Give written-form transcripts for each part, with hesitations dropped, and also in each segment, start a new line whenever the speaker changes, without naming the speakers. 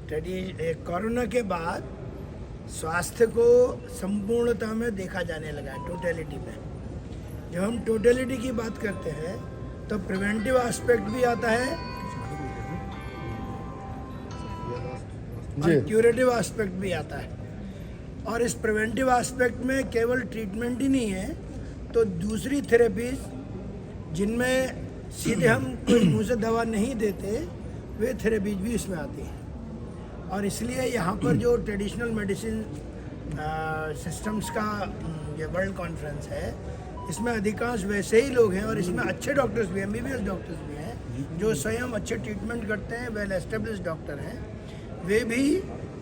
Corona के बाद स्वास्थ्य को संपूर्णता में देखा जाने लगा है, टोटलिटी में। जब हम टोटलिटी की बात करते हैं तो प्रिवेंटिव एस्पेक्ट भी आता है और क्यूरेटिव एस्पेक्ट भी आता है। और इस प्रिवेंटिव एस्पेक्ट में केवल ट्रीटमेंट ही नहीं है, तो दूसरी थेरेपीज जिनमें सीधे हम कोई मुंह से दवा नहीं देते, वे थेरेपीज भी इसमें आती हैं। और इसलिए यहाँ पर जो ट्रेडिशनल मेडिसिन सिस्टम्स का ये वर्ल्ड कॉन्फ्रेंस है, इसमें अधिकांश वैसे ही लोग हैं और इसमें अच्छे डॉक्टर्स भी हैं, MBBS डॉक्टर्स भी हैं जो स्वयं अच्छे ट्रीटमेंट करते हैं, वेल एस्टेब्लिश्ड डॉक्टर हैं। वे भी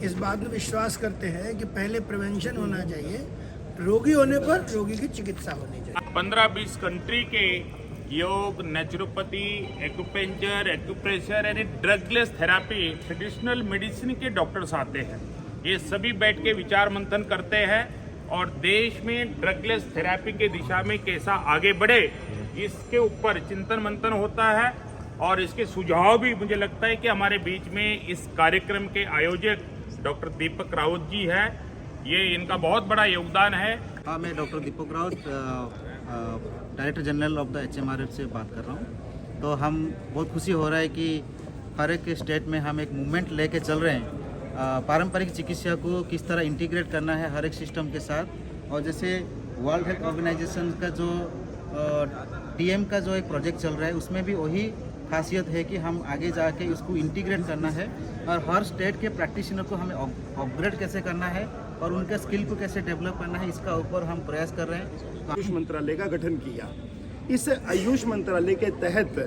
इस बात में विश्वास करते हैं कि पहले प्रिवेंशन होना चाहिए, रोगी होने पर रोगी की चिकित्सा होनी चाहिए।
15-20 कंट्री के योग, नेचुरोपैथी, एक्यूपेंचर, एक्यूप्रेशर यानी ड्रगलेस थेरापी, ट्रेडिशनल मेडिसिन के डॉक्टर्स आते हैं। ये सभी बैठ के विचार मंथन करते हैं और देश में ड्रगलेस थेरापी के दिशा में कैसा आगे बढ़े, इसके ऊपर चिंतन मंथन होता है। और इसके सुझाव भी मुझे लगता है कि हमारे बीच में इस कार्यक्रम के आयोजक डॉक्टर दीपक राउत जी है, ये इनका बहुत बड़ा योगदान है।
हाँ, मैं doctor Deepak Raut, director general of the HMRF से बात कर रहा हूँ। तो हम बहुत खुशी हो रहा है कि हर एक स्टेट में हम एक मूवमेंट लेके चल रहे हैं, पारंपरिक चिकित्सा को किस तरह इंटीग्रेट करना है हर एक सिस्टम के साथ। और जैसे वर्ल्ड हेल्थ ऑर्गेनाइजेशन का जो TM का जो एक प्रोजेक्ट चल रहा है, उसमें भी वही खासियत है कि हम आगे जाके इसको इंटीग्रेट करना है और हर स्टेट के प्रैक्टिशनर को हमें अपग्रेड कैसे करना है और उनके स्किल को कैसे डेवलप करना है, इसका ऊपर हम प्रयास कर रहे हैं।
आयुष मंत्रालय का गठन किया। इस आयुष मंत्रालय के तहत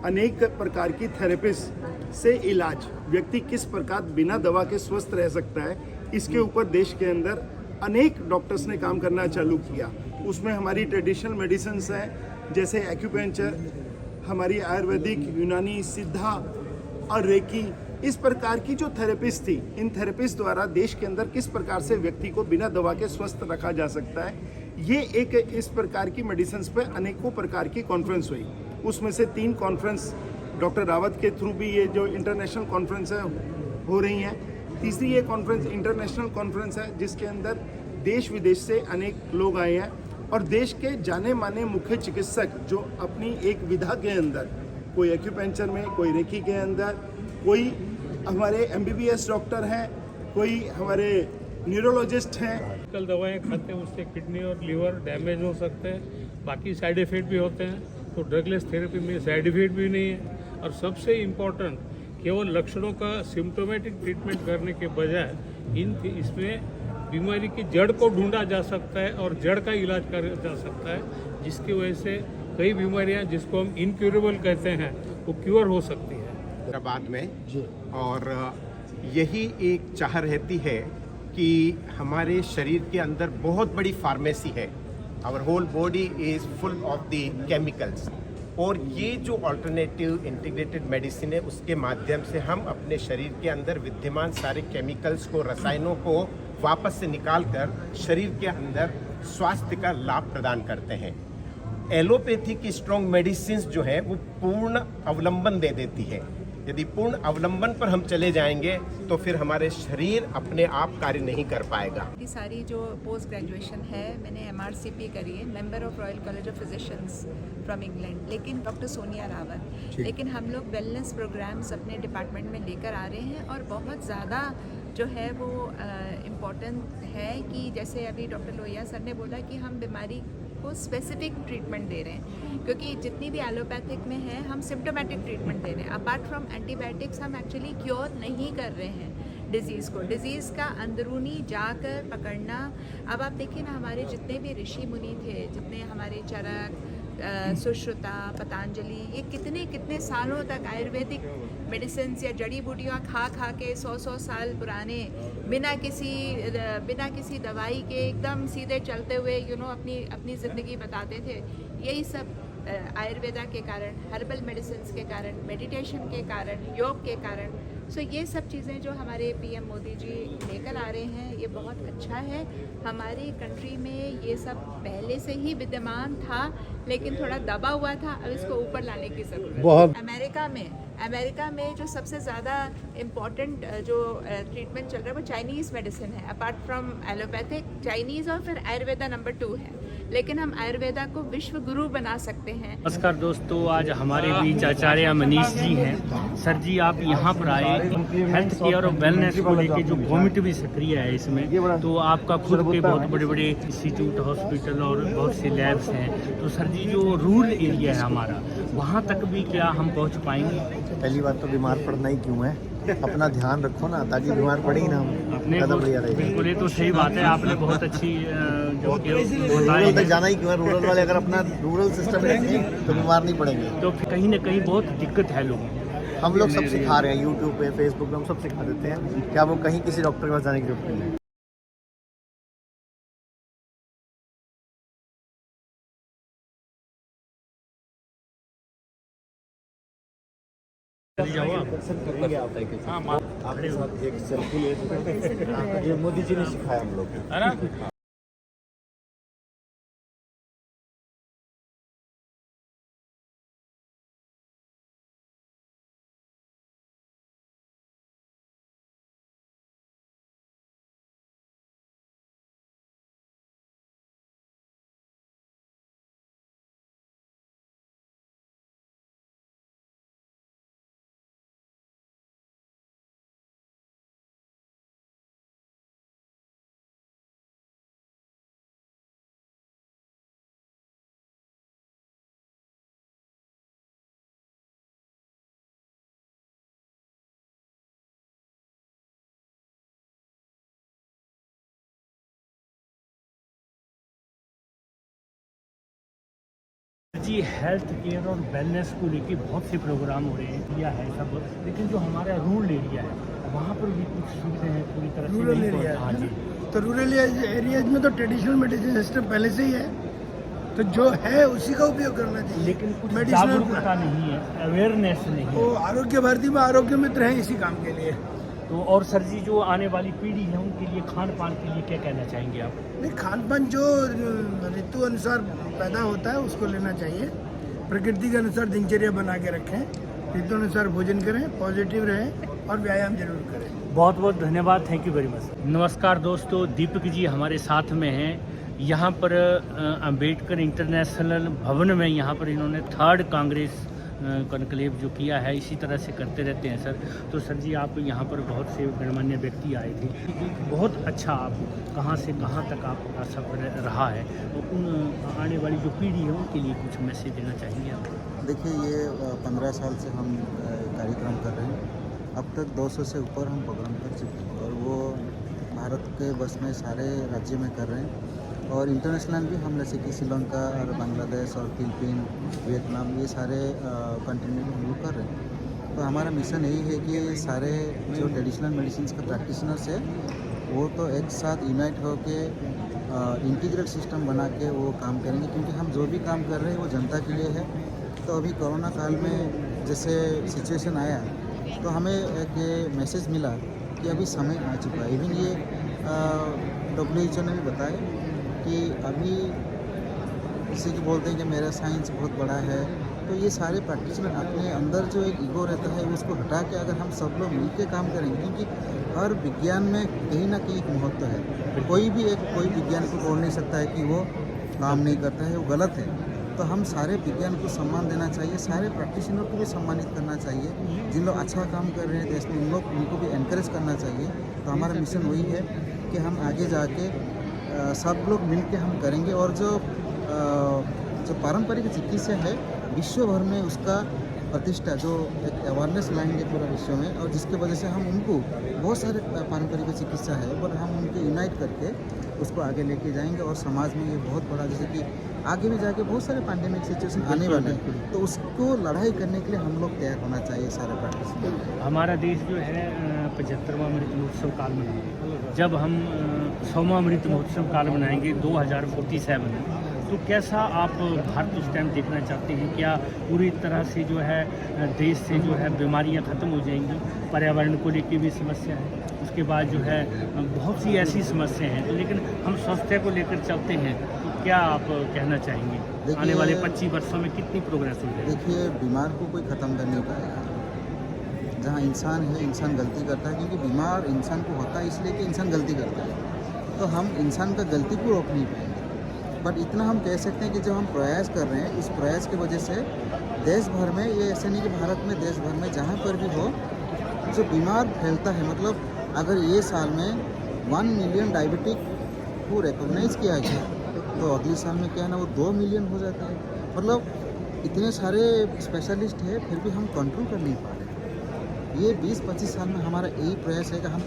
अनेक प्रकार की थेरेपिस्ट से इलाज, व्यक्ति किस प्रकार बिना दवा के स्वस्थ रह सकता है, इसके ऊपर देश के अंदर अनेक डॉक्टर्स ने काम करना चालू किया। उसमें हमारी ट्रेडिशनल मेडिसिन हैं, जैसे एक्यूपेंचर, हमारी आयुर्वेदिक, यूनानी, सिद्धा और रेकी, इस प्रकार की जो थेरेपिस्ट थी, इन थेरेपिस्ट द्वारा देश के अंदर किस प्रकार से व्यक्ति को बिना दवा के स्वस्थ रखा जा सकता है, ये एक इस प्रकार की मेडिसिन पे अनेकों प्रकार की कॉन्फ्रेंस हुई। उसमें से 3 कॉन्फ्रेंस डॉक्टर रावत के थ्रू भी ये जो इंटरनेशनल कॉन्फ्रेंस है हो रही हैं। तीसरी ये कॉन्फ्रेंस इंटरनेशनल कॉन्फ्रेंस है जिसके अंदर देश विदेश से अनेक लोग आए हैं और देश के जाने माने मुख्य चिकित्सक जो अपनी एक विधा के अंदर, कोई एक्यूपेंचर में, कोई रेकी के अंदर, कोई हमारे MBBS डॉक्टर हैं, कोई हमारे न्यूरोलॉजिस्ट हैं।
कल दवाएं खाते हैं उससे किडनी और लीवर डैमेज हो सकते हैं, बाकी साइड इफेक्ट भी होते हैं। तो ड्रगलेस थेरेपी में साइड इफेक्ट भी नहीं है और सबसे इम्पोर्टेंट, केवल लक्षणों का सिम्टोमेटिक ट्रीटमेंट करने के बजाय इसमें बीमारी की जड़ को ढूंढा जा सकता है और जड़ का इलाज किया जा सकता है, जिसकी वजह से कई बीमारियां जिसको हम इनक्यूरेबल कहते हैं वो क्योर हो सकती है
बाद में। और यही एक चाह रहती है कि हमारे शरीर के अंदर बहुत बड़ी फार्मेसी है। Our whole body is full of the chemicals, और ये जो अल्टरनेटिव इंटीग्रेटेड मेडिसिन है, उसके माध्यम से हम अपने शरीर के अंदर विद्यमान सारे केमिकल्स को, रसायनों को वापस से निकाल कर शरीर के अंदर स्वास्थ्य का लाभ प्रदान करते हैं। एलोपैथी की स्ट्रॉन्ग मेडिसिन जो है वो पूर्ण अवलंबन दे देती है। यदि पूर्ण अवलंबन पर हम चले जाएंगे तो फिर हमारे शरीर अपने आप कार्य नहीं कर पाएगा।
सारी जो पोस्ट ग्रेजुएशन है मैंने MRCP करी है, member of royal college of physicians from England, लेकिन डॉक्टर सोनिया रावत। लेकिन हम लोग वेलनेस प्रोग्राम्स अपने डिपार्टमेंट में लेकर आ रहे हैं और बहुत ज़्यादा जो है वो इम्पोर्टेंट है कि जैसे अभी डॉक्टर लोहिया सर ने बोला कि हम बीमारी को स्पेसिफिक ट्रीटमेंट दे रहे हैं, क्योंकि जितनी भी एलोपैथिक में है हम सिम्टोमेटिक ट्रीटमेंट दे रहे हैं। अपार्ट फ्रॉम एंटीबायोटिक्स हम एक्चुअली क्योर नहीं कर रहे हैं डिज़ीज़ को, डिज़ीज़ का अंदरूनी जाकर पकड़ना। अब आप देखिए ना, हमारे जितने भी ऋषि मुनि थे, जितने हमारे चरक, सुश्रुता, पतंजलि, ये कितने कितने सालों तक आयुर्वेदिक मेडिसिन या जड़ी बूटियाँ खा खा के 100-100 साल पुराने बिना किसी दवाई के एकदम सीधे चलते हुए अपनी ज़िंदगी बताते थे। यही सब आयुर्वेदा के कारण, हर्बल मेडिसिन के कारण, मेडिटेशन के कारण, योग के कारण सो ये सब चीज़ें जो हमारे पीएम मोदी जी लेकर आ रहे हैं ये बहुत अच्छा है। हमारी कंट्री में ये सब पहले से ही विद्यमान था लेकिन थोड़ा दबा हुआ था, अब इसको ऊपर लाने की ज़रूरत है। अमेरिका में जो सबसे ज़्यादा इम्पॉर्टेंट जो ट्रीटमेंट चल रहा है वो चाइनीज़ मेडिसिन है, अपार्ट फ्रॉम एलोपैथिक चाइनीज़, और फिर आयुर्वेदा नंबर 2 है। लेकिन हम आयुर्वेदा को विश्व गुरु बना सकते हैं।
नमस्कार दोस्तों, आज हमारे बीच आचार्य मनीष जी हैं। सर जी, आप यहाँ पर आए हेल्थ केयर और वेलनेस को लेके, जो गवर्नमेंट भी सक्रिय है इसमें, तो आपका खुद के बहुत बड़े बड़े इंस्टीट्यूट, हॉस्पिटल और बहुत से लैब्स हैं। तो सर जी, जो रूरल एरिया है हमारा, वहाँ तक भी क्या हम पहुँच पाएंगे?
पहली बात तो बीमार पड़ना ही क्यों है, अपना ध्यान रखो ना, ताकि बीमार पड़े ही ना हम।
अपने
ज़्यादा बढ़िया रहेगा।
बिल्कुल, ये तो सही बात है, आपने बहुत अच्छी जो कि
रूरल तक जाना ही क्यों है। रूरल वाले अगर अपना रूरल सिस्टम रखें तो बीमार नहीं पड़ेंगे।
तो कहीं ना कहीं बहुत दिक्कत है लोगों को।
हम लोग सब सिखा रहे हैं, यूट्यूब पे, फेसबुक पे हम सब सिखा देते हैं, क्या वो कहीं किसी डॉक्टर के पास जाने की जरूरत नहीं है। आपके साथ एक सेल्फी ले, ये मोदी जी ने सिखाया हम लोग को।
है ना?
जी, हेल्थ केयर और वेलनेस को लेके बहुत से प्रोग्राम हो रहे हैं, किया है सब, लेकिन जो हमारा रूरल एरिया है वहाँ पर भी कुछ सुविधाएं पूरी तरह से
रूरल
नहीं
एरिया
पहुंच- हाँ जी।
तो रूरल एरियाज में तो ट्रेडिशनल मेडिसिन सिस्टम पहले से ही है, तो जो है उसी का उपयोग करना चाहिए।
लेकिन कुछ
मेडिसिनल
जागरूकता नहीं है, अवेयरनेस नहीं
वो
है।
आरोग्य भारती में आरोग्य मित्र हैं इसी काम के लिए।
तो और सर जी, जो आने वाली पीढ़ी है उनके लिए खान पान के लिए क्या कहना चाहेंगे आप?
नहीं, खान पान जो ऋतु अनुसार पैदा होता है उसको लेना चाहिए। प्रकृति के अनुसार दिनचर्या बना के रखें, ऋतु अनुसार भोजन करें, पॉजिटिव रहें और व्यायाम जरूर करें।
बहुत बहुत धन्यवाद, थैंक यू वेरी मच। नमस्कार दोस्तों, दीपक जी हमारे साथ में हैं। यहाँ पर अंबेडकर इंटरनेशनल भवन में यहाँ पर इन्होंने 3rd कांग्रेस कॉन्क्लेव जो किया है, इसी तरह से करते रहते हैं सर। तो सर जी, आप यहाँ पर बहुत से गणमान्य व्यक्ति आए थे, बहुत अच्छा, आप कहाँ से कहाँ तक आपका सफर रहा है, तो उन आने वाली जो पीढ़ी है उनके लिए कुछ मैसेज देना चाहेंगे आप?
देखिए, ये 15 साल से हम कार्यक्रम कर रहे हैं। अब तक 200 से ऊपर हम प्रोग्राम कर चुके हैं और वो भारत के बस में सारे राज्य में कर रहे हैं। और इंटरनेशनल भी हम जैसे कि श्रीलंका और बांग्लादेश और फिलीपीन, वियतनाम, ये सारे कंट्री में हम लोग कर रहे हैं। तो हमारा मिशन यही है कि सारे जो ट्रेडिशनल मेडिसिन का प्रैक्टिशनर्स है वो तो एक साथ यूनाइट होके इंटीग्रेट सिस्टम बना के वो काम करेंगे, क्योंकि हम जो भी काम कर रहे हैं वो जनता के लिए है। तो अभी कोरोना काल में जैसे सिचुएशन आया तो हमें एक ये मैसेज मिला कि अभी समय आ चुका है। इवन ये WHO ने भी बताया कि अभी किसी को बोलते हैं कि मेरा साइंस बहुत बड़ा है, तो ये सारे प्रैक्टिशनर अपने अंदर जो एक ईगो रहता है उसको हटा के अगर हम सब लोग मिलकर काम करेंगे, क्योंकि हर विज्ञान में कहीं ना कहीं एक महत्व है। कोई विज्ञान को बोल नहीं सकता है कि वो काम नहीं करता है, वो गलत है। तो हम सारे विज्ञान को सम्मान देना चाहिए, सारे प्रैक्टिशनर को भी सम्मानित करना चाहिए। जिन लोग अच्छा काम कर रहे हैं देश में उनको भी एनकरेज करना चाहिए। तो हमारा मिशन वही है कि हम आगे जाके सब लोग मिल के हम करेंगे, और जो पारंपरिक चिकित्सा है विश्व भर में उसका प्रतिष्ठा, जो एक अवेयरनेस लाएंगे पूरा विश्व में, और जिसके वजह से हम उनको बहुत सारे पारंपरिक चिकित्सा है पर हम उनको यूनाइट करके उसको आगे लेके जाएंगे। और समाज में ये बहुत बड़ा, जैसे कि आगे भी जाके बहुत सारे पैंडेमिक सिचुएशन आने वाले हैं, तो उसको लड़ाई करने के लिए हम लोग तैयार होना चाहिए सारे प्रैक्टिस।
हमारा देश जो है 75वां अमृत महोत्सव काल में, जब हम 100वां अमृत महोत्सव काल मनाएंगे 2047 में, तो कैसा आप भारत उस टाइम देखना चाहते हैं? क्या पूरी तरह से जो है देश से जो है बीमारियां ख़त्म हो जाएंगी? पर्यावरण को लेकर भी समस्या है, उसके बाद जो है बहुत सी ऐसी समस्या हैं, तो लेकिन हम स्वास्थ्य को लेकर चलते हैं, तो क्या आप कहना चाहेंगे आने वाले 25 वर्षों में कितनी प्रोग्रेस हो जाएगी?
देखिए, बीमार को कोई ख़त्म कर नहीं पाएगा। जहाँ इंसान है, इंसान गलती करता है, क्योंकि बीमार इंसान को होता है इसलिए कि इंसान गलती करता है, तो हम इंसान का गलती को रोक नहीं पाएंगे। बट इतना हम कह सकते हैं कि जो हम प्रयास कर रहे हैं, इस प्रयास की वजह से देश भर में, ये ऐसे नहीं कि भारत में, देश भर में जहाँ पर भी हो, जो बीमार फैलता है, मतलब अगर ये साल में 1 मिलियन डायबिटिक को रिकॉग्नाइज़ किया गया, तो अगले साल में क्या है ना, वो 2 मिलियन हो जाता है। मतलब इतने सारे स्पेशलिस्ट हैं, फिर भी हम कंट्रोल कर नहीं पा रहे। ये 20-25 साल में हमारा यही प्रयास है कि हम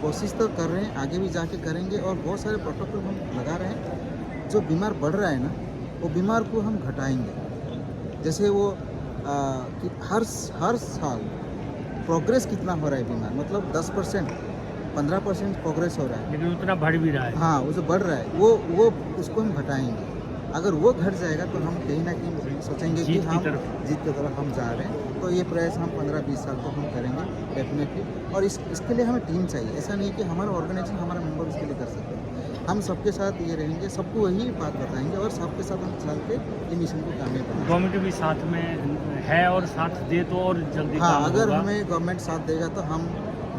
कोशिश तो कर रहे हैं, आगे भी जाके करेंगे, और बहुत सारे प्रोटोकॉल हम लगा रहे हैं। जो बीमार बढ़ रहा है ना, वो बीमार को हम घटाएंगे। जैसे वो कि हर साल प्रोग्रेस कितना हो रहा है बीमार, मतलब 10%, 15% प्रोग्रेस हो रहा है,
लेकिन उतना बढ़ भी रहा है।
हाँ, वो जो बढ़ रहा है, वो उसको हम घटाएंगे। अगर वो घट जाएगा तो हम कहीं ना कहीं सोचेंगे कि हम जीत की तरफ हम जा रहे हैं। तो ये प्रयास हम 15-20 साल तक हम करेंगे डेफिनेटली। और इसके लिए हमें टीम चाहिए। ऐसा नहीं कि हमारा ऑर्गेनाइजेशन, हमारा मेंबर उसके लिए कर सकते हैं। हम सबके साथ ये रहेंगे, सबको वही बात बताएंगे, और सबके साथ हम चल के ये मिशन को कामयाब बनाएंगे।
गवर्नमेंट भी साथ में है और साथ दे तो और जल्दी
हाँ,
काम
अगर
होगा।
हमें गवर्नमेंट साथ देगा तो हम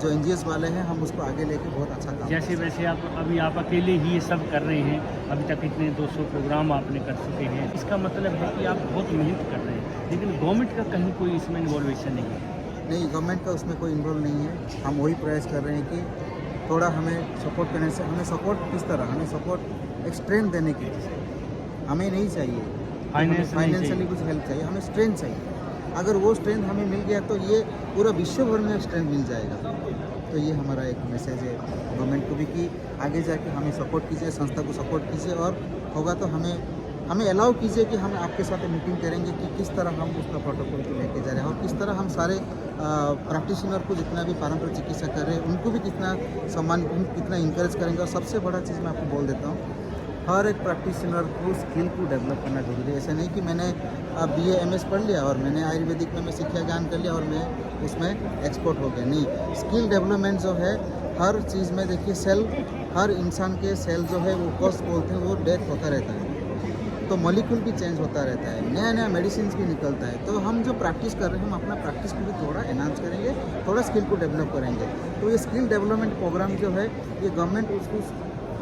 जो NGOs वाले हैं, हम उसको आगे लेके बहुत अच्छा काम
जैसे वैसे आप अकेले ही ये सब कर रहे हैं, अभी तक इतने 200 प्रोग्राम आपने कर चुके हैं, इसका मतलब है कि आप बहुत मेहनत कर रहे हैं, लेकिन गवर्नमेंट का कहीं कोई इसमें इन्वॉल्वेशन नहीं है।
नहीं, गवर्नमेंट का उसमें कोई इन्वॉल्व नहीं है। हम वही प्रयास कर रहे हैं कि थोड़ा हमें सपोर्ट करने से, हमें सपोर्ट किस तरह, हमें सपोर्ट एक स्ट्रेंथ देने की, हमें नहीं चाहिए फाइनेंशियली कुछ हेल्प चाहिए, हमें स्ट्रेंथ चाहिए। अगर वो स्ट्रेंथ हमें मिल गया तो ये पूरा विश्व भर में स्ट्रेंथ मिल जाएगा। तो ये हमारा एक मैसेज है गवर्नमेंट को भी कि आगे जाके हमें सपोर्ट कीजिए, संस्था को सपोर्ट कीजिए, और होगा तो हमें अलाउ कीजिए कि हम आपके साथ मीटिंग करेंगे कि किस तरह हम उसका प्रोटोकॉल को लेके जा रहे हैं, और किस तरह हम सारे प्रैक्टिशनर को, जितना भी पारंपरिक चिकित्सा कर रहे हैं, उनको भी कितना सम्मान, कितना इंकरेज करेंगे। और सबसे बड़ा चीज़ मैं आपको बोल देता हूँ, हर एक प्रैक्टिशनर को स्किल को डेवलप करना जरूरी है। ऐसा नहीं कि मैंने BA MS पढ़ लिया और मैंने आयुर्वेदिक में मैं शिक्षा ज्ञान कर लिया और मैं उसमें एक्सपर्ट हो गया। नहीं, स्किल डेवलपमेंट जो है हर चीज़ में, देखिए सेल, हर इंसान के सेल जो है वो कोर्स बोलते हैं, वो डेथ होता रहता है, तो मॉलिक्यूल भी चेंज होता रहता है, नया नया मेडिसिन भी निकलता है। तो हम जो प्रैक्टिस कर रहे हैं, हम अपना प्रैक्टिस को भी थोड़ा एनहांस करेंगे, थोड़ा स्किल को डेवलप करेंगे। तो ये स्किल डेवलपमेंट प्रोग्राम जो है, ये गवर्नमेंट उसको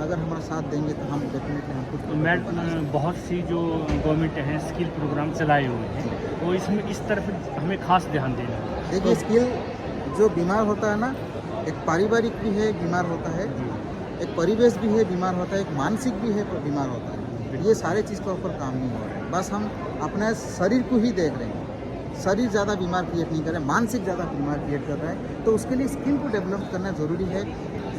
अगर हमारा साथ देंगे तो हम डेफिनेटली हम कुछ
बहुत सी जो गवर्नमेंट हैं स्किल प्रोग्राम चलाए हुए हैं, तो इसमें इस तरफ हमें खास ध्यान देना है।
देखिए, स्किल जो बीमार होता है ना, एक पारिवारिक भी है बीमार होता है, एक परिवेश भी है बीमार होता है, एक मानसिक भी है बीमार होता है। ये सारे चीज़ के ऊपर काम नहीं हो रहा है, बस हम अपने शरीर को ही देख रहे हैं। शरीर ज़्यादा बीमार क्रिएट नहीं कर रहा है, मानसिक ज़्यादा बीमार क्रिएट कर रहा है। तो उसके लिए स्किल को डेवलप करना ज़रूरी है।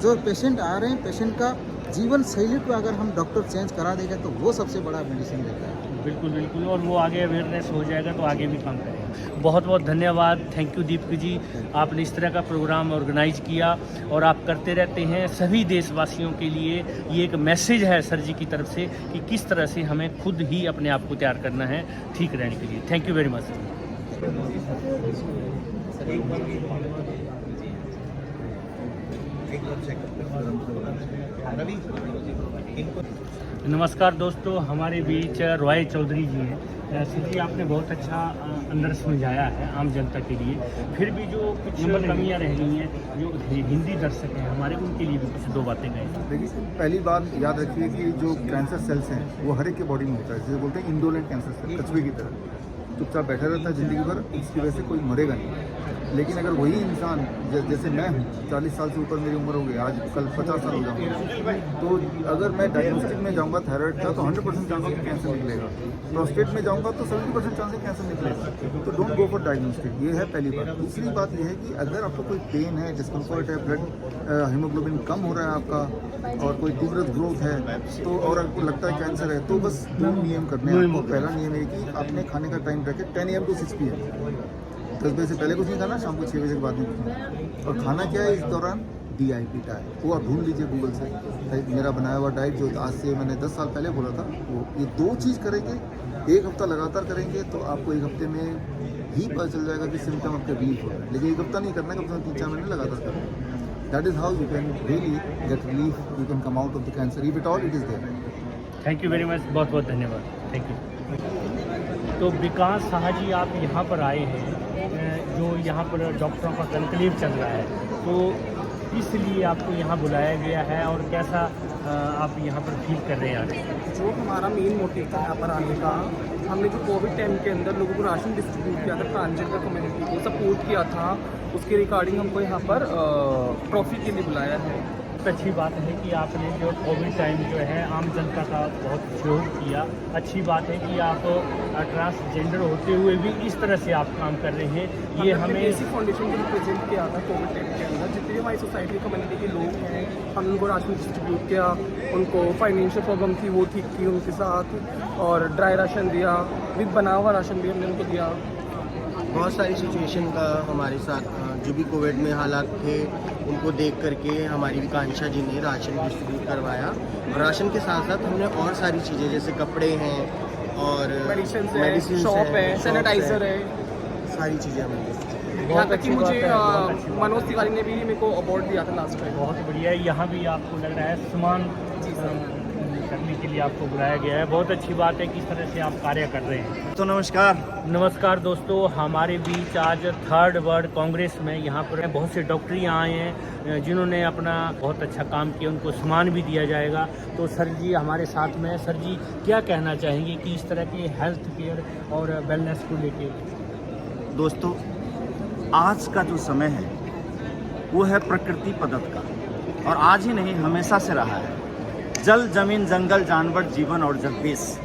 जो पेशेंट आ रहे हैं, पेशेंट का जीवन शैली को अगर हम डॉक्टर चेंज करा देगा तो वो सबसे बड़ा मेडिसिन देता है।
बिल्कुल बिल्कुल, और वो आगे अवेयरनेस हो जाएगा तो आगे भी काम करेगा। बहुत बहुत धन्यवाद, थैंक यू दीपक जी, आपने इस तरह का प्रोग्राम ऑर्गेनाइज किया और आप करते रहते हैं। सभी देशवासियों के लिए ये एक मैसेज है सर जी की तरफ से कि किस तरह से हमें खुद ही अपने आप को तैयार करना है ठीक रहने के लिए। Thank you very much. नमस्कार दोस्तों, हमारे बीच रॉय चौधरी जी हैं। सर जी, आपने बहुत अच्छा अंदर समझाया है आम जनता के लिए, फिर भी जो कुछ कमियाँ रह गई हैं, जो हिंदी दर्शक हैं हमारे, उनके लिए भी कुछ 2 बातें कहें।
देखिए, पहली बात याद रखिए कि जो कैंसर सेल्स हैं वो हर एक के बॉडी में होता है, जिसे बोलते हैं इंडोलेंट कैंसर सेल, कछुए की तरह चुपचाप बैठा रहता है ज़िंदगी भर, इसकी वजह से कोई मरेगा नहीं। लेकिन अगर वही इंसान जैसे मैं हूँ, 40 साल से ऊपर मेरी उम्र हो गई, आज कल 50 साल हो जाऊँगा, तो अगर मैं डायग्नोस्टिक में जाऊँगा थायराइड का तो 100% चांस है कैंसर निकलेगा। प्रोस्टेट में जाऊँगा तो 70% चांस है कैंसर निकलेगा। तो डोंट गो फॉर डायग्नोस्टिक, ये है पहली बात। दूसरी बात ये है कि अगर आपको कोई पेन है, डिस्कम्फर्ट है, ब्लड हीमोग्लोबिन कम हो रहा है आपका, और कोई तीव्र ग्रोथ है, तो और आपको लगता है कैंसर है, तो बस 2 नियम करने हैं आपको। पहला नियम है कि आपने खाने का टाइम रखे 10 AM to 6 PM, 10 बजे से पहले कुछ नहीं खाना, शाम को 6 बजे के बाद नहीं खाना। और खाना क्या है इस दौरान, DIP डाइट, वो आप ढूंढ लीजिए गूगल से। मेरा बनाया हुआ डाइट जो आज से मैंने 10 साल पहले बोला था, वो ये 2 चीज़ करेंगे, 1 हफ्ता लगातार करेंगे तो आपको 1 हफ्ते में ही पता चल जाएगा कि सिम्टम आपके रिलीफ हो रहा है। लेकिन 1 हफ्ता नहीं करना, कम से कम 3-4 महीने लगातार करना। That is how you can really get relief, you can come out of the cancer if it all it is there.
Thank you very much, बहुत बहुत धन्यवाद, थैंक यू। तो विकास साहा जी, आप यहाँ पर आए हैं, जो यहाँ पर डॉक्टरों का कॉन्क्लेव चल रहा है, तो इसलिए आपको यहाँ बुलाया गया है और कैसा आप यहाँ पर फील कर रहे हैं?
जो हमारा मेन मोटिव था यहाँ पर आने का, हमने जो कोविड टाइम के अंदर लोगों को राशन डिस्ट्रीब्यूट किया था, ट्रांसजेंडर कम्युनिटी को सपोर्ट किया था, उसके रिगार्डिंग हमको यहाँ पर ट्रॉफी के लिए बुलाया है।
अच्छी बात है कि आपने जो कोविड टाइम जो है आम जनता का बहुत सहयोग किया। अच्छी बात है कि आप ट्रांसजेंडर होते हुए भी इस तरह से आप काम कर रहे हैं। ये हमें
बेसिक फाउंडेशन को रिप्रेजेंट किया था कोविड टाइम के अंदर। जितने भी हमारी सोसाइटी कम्युनिटी के लोग हैं, हमने उनको राशन डिस्ट्रीब्यूट किया, उनको फाइनेंशियल प्रॉब्लम थी वो ठीक की उनके साथ, और ड्राई राशन दिया, विद बना हुआ राशन भी हमने उनको दिया।
बहुत सारी सिचुएशन का हमारे साथ जो भी कोविड में हालात थे उनको देख करके हमारी विकांक्षा जी ने राशन डिस्ट्रीब्यूट करवाया, और राशन के साथ साथ हमने और सारी चीज़ें जैसे कपड़े हैं और
मेडिसिन शॉप है, सैनिटाइजर है,
सारी चीज़ें हमने।
यहाँ तक कि मुझे मनोज तिवारी ने भी मेरे को अवार्ड दिया था लास्ट टाइम।
बहुत बढ़िया है। यहाँ भी आपको लग रहा है सम्मान करने के लिए आपको बुलाया गया है। बहुत अच्छी बात है किस तरह से आप कार्य कर रहे हैं।
तो
नमस्कार दोस्तों, हमारे बीच आज 3rd वर्ल्ड कांग्रेस में यहाँ पर बहुत से डॉक्टर यहाँ आए हैं जिन्होंने अपना बहुत अच्छा काम किया, उनको सम्मान भी दिया जाएगा। तो सर जी हमारे साथ में। सर जी क्या कहना चाहेंगे कि इस तरह के हेल्थ केयर और वेलनेस को लेके?
दोस्तों, आज का जो समय है वो है प्रकृति पद्धत का, और आज ही नहीं हमेशा से रहा है। जल, जमीन, जंगल, जानवर, जीवन और जगदीश।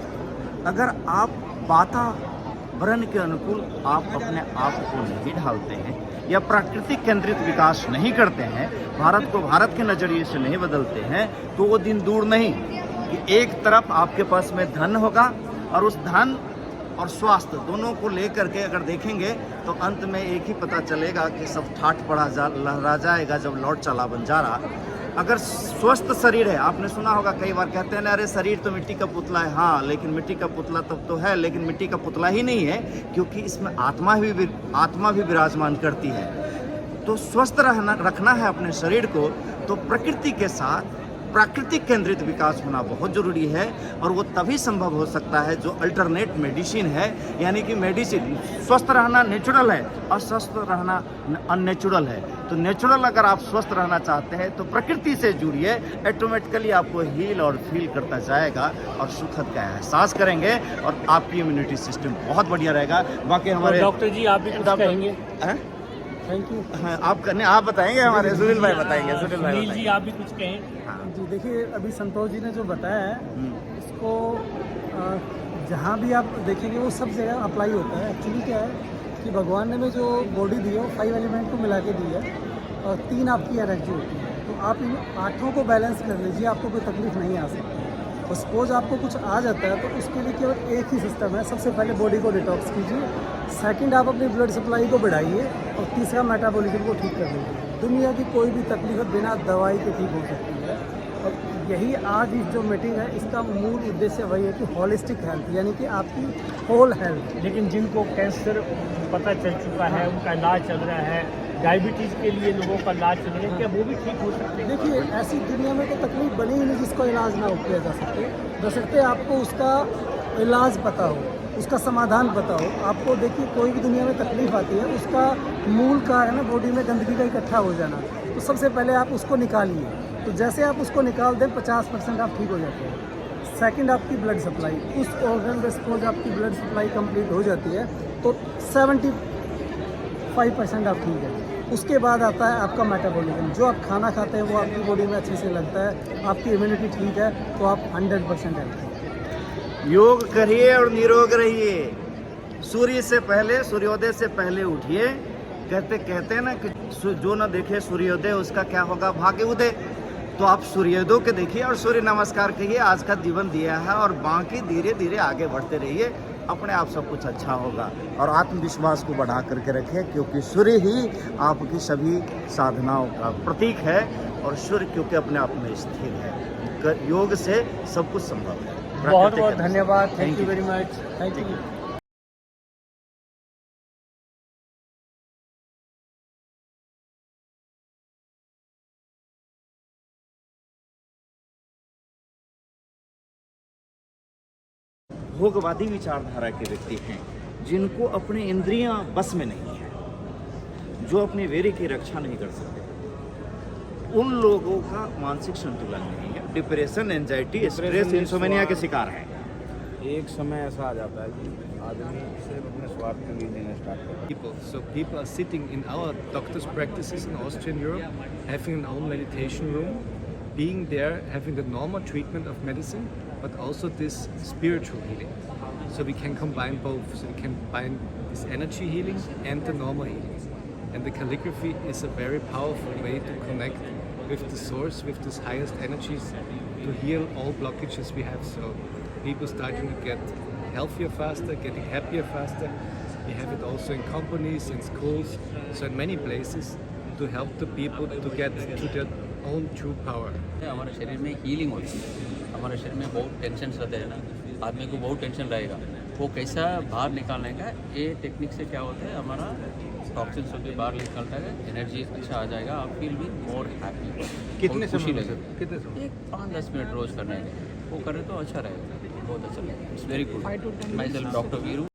अगर आप वातावरण के अनुकूल आप अपने आप को नहीं ढालते हैं या प्राकृतिक केंद्रित विकास नहीं करते हैं, भारत को भारत के नज़रिए से नहीं बदलते हैं, तो वो दिन दूर नहीं कि एक तरफ आपके पास में धन होगा और उस धन और स्वास्थ्य दोनों को लेकर के अगर देखेंगे तो अंत में एक ही पता चलेगा कि सब ठाठ पड़ा लहरा जाएगा जब लौट चला बंजारा। अगर स्वस्थ शरीर है, आपने सुना होगा कई बार कहते हैं ना, अरे शरीर तो मिट्टी का पुतला है। हाँ, लेकिन मिट्टी का पुतला तब तो है, लेकिन मिट्टी का पुतला ही नहीं है, क्योंकि इसमें आत्मा भी विराजमान करती है। तो स्वस्थ रखना है अपने शरीर को, तो प्रकृति के साथ प्राकृतिक केंद्रित विकास होना बहुत ज़रूरी है, और वो तभी संभव हो सकता है जो अल्टरनेट मेडिसिन है। यानी कि मेडिसिन, स्वस्थ रहना नेचुरल है और स्वस्थ रहना अननेचुरल है। तो नेचुरल अगर आप स्वस्थ रहना चाहते हैं तो प्रकृति से जुड़िए, ऑटोमेटिकली आपको हील और फील करता जाएगा और सुखद का एहसास करेंगे, और आपकी इम्यूनिटी सिस्टम बहुत बढ़िया रहेगा। बाकी हमारे
डॉक्टर जी आप भी कुछ कहेंगे?
Thank you. हाँ, आप बताएंगे, हमारे सुनील भाई बताएंगे।
सुनील जी आप भी कुछ कहें?
जी देखिए, अभी संतोष जी ने जो बताया है इसको जहाँ भी आप देखेंगे वो सब जगह अप्लाई होता है। एक्चुअली क्या है कि भगवान ने हमें जो बॉडी दी है वो 5 एलिमेंट को मिला के दी है, और 3 आपकी एनर्जी होती है। तो आप इन 8 को बैलेंस कर लीजिए, आपको कोई तकलीफ नहीं आ सकती। और सपोज आपको कुछ आ जाता है तो उसके लिए केवल एक ही सिस्टम है। सबसे पहले बॉडी को डिटॉक्स कीजिए, सेकंड आप अपनी ब्लड सप्लाई को बढ़ाइए, और तीसरा मेटाबॉलिज्म को ठीक कर लीजिए। दुनिया की कोई भी तकलीफ बिना दवाई के ठीक हो सकती है, और यही आज इस जो मीटिंग है इसका मूल उद्देश्य वही है कि होलिस्टिक हेल्थ, यानी कि आपकी होल हेल्थ।
लेकिन जिनको कैंसर पता चल चुका है, उनका इलाज चल रहा है, डायबिटीज़ के लिए लोगों का इलाज चल रहा है, क्या वो भी ठीक हो सकते हैं?
देखिए, ऐसी दुनिया में तो तकलीफ बनी ही नहीं जिसको इलाज ना किया जा सके। बशर्ते आपको उसका इलाज पता हो, उसका समाधान पता हो। आपको देखिए, कोई भी दुनिया में तकलीफ आती है, उसका मूल कारण है बॉडी में गंदगी का इकट्ठा हो जाना। तो सबसे पहले आप उसको निकालिए। तो जैसे आप उसको निकाल दें 50% आप ठीक हो जाते हैं। सेकंड आपकी ब्लड सप्लाई, उस ऑर्गन में सपोज आपकी ब्लड सप्लाई कंप्लीट हो जाती है तो 75% आप ठीक है। उसके बाद आता है आपका मेटाबॉलिज्म। जो आप खाना खाते हैं वो आपकी बॉडी में अच्छे से लगता है, आपकी इम्यूनिटी ठीक है, तो आप 100% हेल्थ हैं।
योग करिए और निरोग रहिए। सूर्य से पहले, सूर्योदय से पहले उठिए। कहते हैं ना कि जो न देखे सूर्योदय उसका क्या होगा भाग्य उदय। तो आप सूर्योदय के देखिए और सूर्य नमस्कार कहिए। आज का जीवन दिया है और बाकी धीरे धीरे आगे बढ़ते रहिए। अपने आप सब कुछ अच्छा होगा। और आत्मविश्वास को बढ़ा करके रखें, क्योंकि सूर्य ही आपकी सभी साधनाओं का प्रतीक है, और सूर्य क्योंकि अपने आप में स्थिर है। योग से सब कुछ संभव है।
बहुत बहुत धन्यवाद, thank you very much, thank you.
भोगवादी विचारधारा के व्यक्ति हैं, जिनको अपने इंद्रियां बस में नहीं है, जो अपने वेरे की रक्षा नहीं कर सकते, उन लोगों का मानसिक संतुलन नहीं है, डिप्रेशन, एंजाइटी, स्ट्रेस, इंसोमेनिया के शिकार हैं।
एक समय ऐसा आ जाता है कि आदमी सिर्फ अपने स्वार्थ के लिए जीना स्टार्ट करता है।
So people are sitting in our doctors' practices in Austrian Europe, having an own meditation room, being there, having the normal treatment of medicine, but also this spiritual healing. So we can combine both. So we can combine this energy healing and the normal healing. And the calligraphy is a very powerful way to connect with the source, with these highest energies, to heal all blockages we have. So people starting to get healthier faster, getting happier faster. We have it also in companies, in schools, so in many places to help the people to get to their own true power.
हमारे शरीर में healing होती है। हमारे शरीर में बहुत tension रहते हैं ना, आदमी को बहुत टेंशन रहेगा, वो कैसा बाहर निकालने का, ये टेक्निक से क्या होता है, हमारा टॉक्सिन सब भी बाहर निकलता है, एनर्जी अच्छा आ जाएगा, आप फील भी मोर हैप्पी।
कितने
खुशी
समय
लगेगी,
कितने समय?
एक 5-10 मिनट रोज करने के, वो करें तो अच्छा रहेगा, बहुत अच्छा लगेगा। It's very good. My self doctor Veeru.